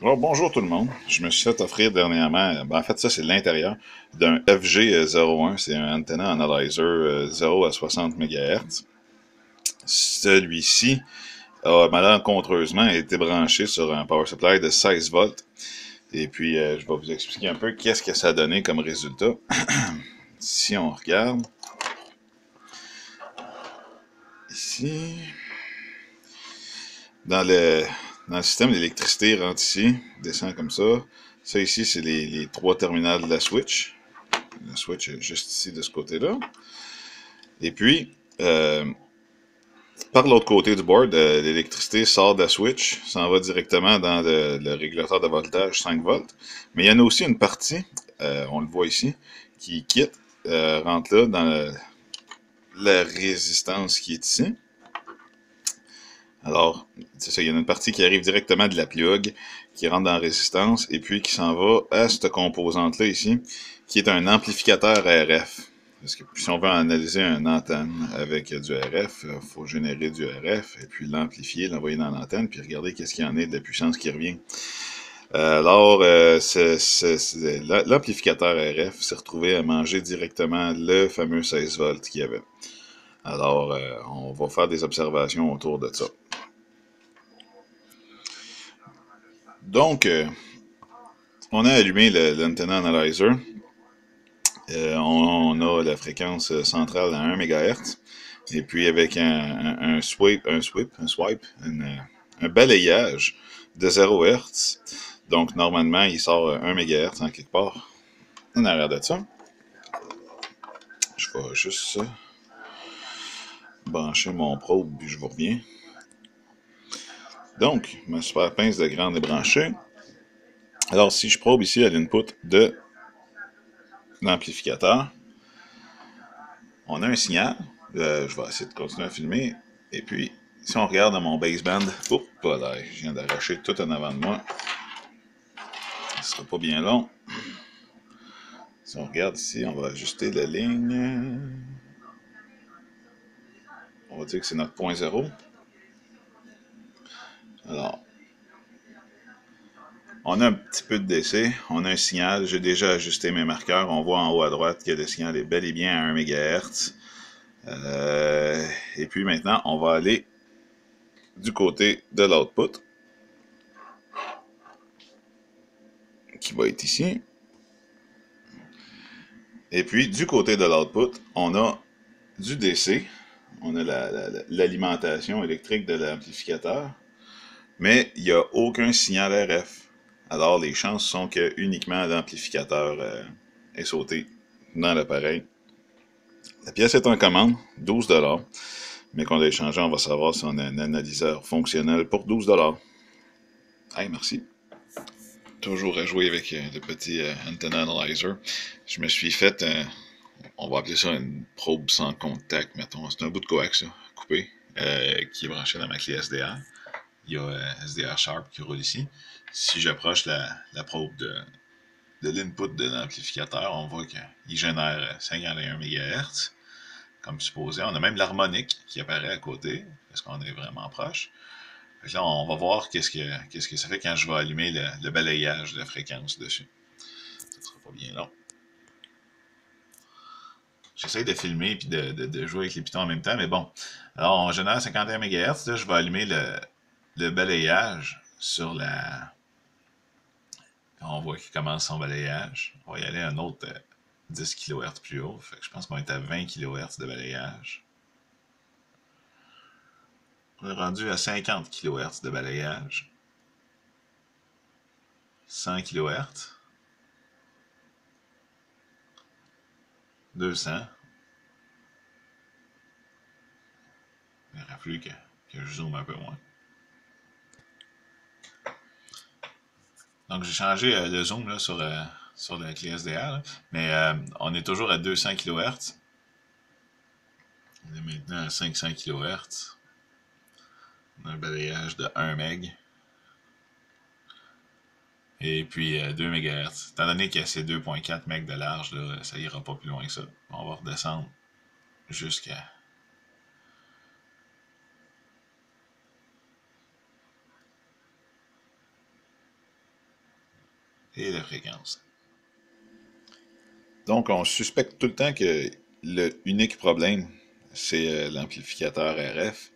Alors, bonjour tout le monde. Je me suis fait offrir dernièrement, en fait ça c'est l'intérieur d'un FG01, c'est un antenna analyzer 0 à 60 MHz. Celui-ci a malencontreusement été branché sur un power supply de 16 volts. Et puis je vais vous expliquer un peu qu'est-ce que ça a donné comme résultat. Si on regarde ici, dans le, dans le système, l'électricité rentre ici, descend comme ça. Ça ici, c'est les trois terminales de la switch. Le switch est juste ici de ce côté-là. Et puis, par l'autre côté du board, l'électricité sort de la switch, s'en va directement dans le régulateur de voltage 5 volts. Mais il y en a aussi une partie, on le voit ici, qui quitte, rentre là dans la résistance qui est ici. Alors, c'est ça, il y en a une partie qui arrive directement de la plug, qui rentre dans la résistance, et puis qui s'en va à cette composante-là ici, qui est un amplificateur RF. Parce que si on veut analyser une antenne avec du RF, il faut générer du RF, et puis l'amplifier, l'envoyer dans l'antenne, puis regarder qu'est-ce qu'il y en a de la puissance qui revient. Alors, l'amplificateur RF s'est retrouvé à manger directement le fameux 16 volts qu'il y avait. Alors, on va faire des observations autour de ça. Donc, on a allumé l'antenna analyzer. On a la fréquence centrale à 1 MHz. Et puis avec un balayage de 0 Hz. Donc normalement, il sort 1 MHz en quelque part. En arrière de ça, je vais juste brancher mon probe puis je vous reviens. Donc, ma super pince de grande est branchée. Alors si je probe ici à l'input de l'amplificateur, on a un signal. Je vais essayer de continuer à filmer. Et puis, si on regarde dans mon baseband, oups, là, je viens d'arracher tout en avant de moi. Ce ne sera pas bien long. Si on regarde ici, on va ajuster la ligne. On va dire que c'est notre point zéro. Alors, on a un petit peu de DC, on a un signal, j'ai déjà ajusté mes marqueurs, on voit en haut à droite que le signal est bel et bien à 1 MHz. Et puis maintenant, on va aller du côté de l'output, qui va être ici. Et puis, du côté de l'output, on a du DC, on a l'alimentation électrique de l'amplificateur, mais il n'y a aucun signal RF. Alors, les chances sont que uniquement l'amplificateur est sauté dans l'appareil. La pièce est en commande, 12 $, mais qu'on l'a échangé, on va savoir si on a un analyseur fonctionnel pour 12 $. Hey, merci. Toujours à jouer avec le petit antenna analyzer. Je me suis fait, on va appeler ça une probe sans contact, mettons. C'est un bout de coax, ça, coupé, qui est branché dans ma clé SDR. Il y a SDR Sharp qui roule ici. Si j'approche la probe de l'input de l'amplificateur, on voit qu'il génère 51 MHz, comme supposé. On a même l'harmonique qui apparaît à côté, parce qu'on est vraiment proche. Là, on va voir qu'est-ce que ça fait quand je vais allumer le balayage de fréquence dessus. Ça sera pas bien long. J'essaie de filmer et de jouer avec les pitons en même temps, mais bon. Alors, on génère 51 MHz. Là, je vais allumer le balayage sur la. On voit qu'il commence son balayage. On va y aller un autre 10 kHz plus haut. Fait que je pense qu'on est à 20 kHz de balayage. On est rendu à 50 kHz de balayage. 100 kHz. 200. Il aurait fallu que je zoome un peu moins. Donc j'ai changé le zoom là, sur la clé SDR, là, mais on est toujours à 200 kHz. On est maintenant à 500 kHz. On a un balayage de 1 MB. Et puis 2 MHz. Étant donné qu'il y a ces 2.4 MB de large, là, ça ira pas plus loin que ça. On va redescendre jusqu'à. et la fréquence. Donc, on suspecte tout le temps que le unique problème, c'est l'amplificateur RF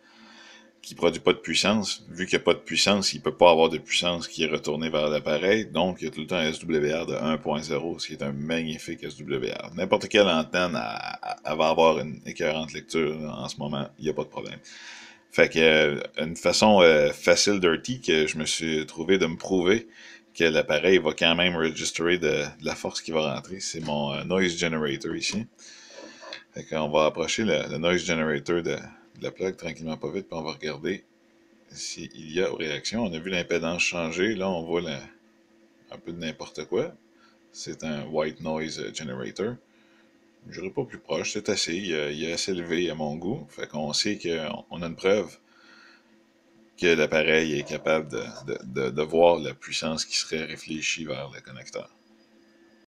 qui ne produit pas de puissance. Vu qu'il n'y a pas de puissance, il ne peut pas avoir de puissance qui est retournée vers l'appareil. Donc, il y a tout le temps un SWR de 1.0, ce qui est un magnifique SWR. N'importe quelle antenne elle va avoir une écœurante lecture en ce moment. Il n'y a pas de problème. Fait que une façon facile dirty que je me suis trouvé de me prouver que l'appareil va quand même registrer de la force qui va rentrer, c'est mon noise generator ici. Fait qu'on va approcher le noise generator de la plug tranquillement pas vite, puis on va regarder s'il y a réaction. On a vu l'impédance changer, là on voit un peu de n'importe quoi. C'est un white noise generator. Je n'irai pas plus proche, c'est assez, il est assez élevé à mon goût. Fait qu'on sait qu'on a une preuve que l'appareil est capable de voir la puissance qui serait réfléchie vers le connecteur.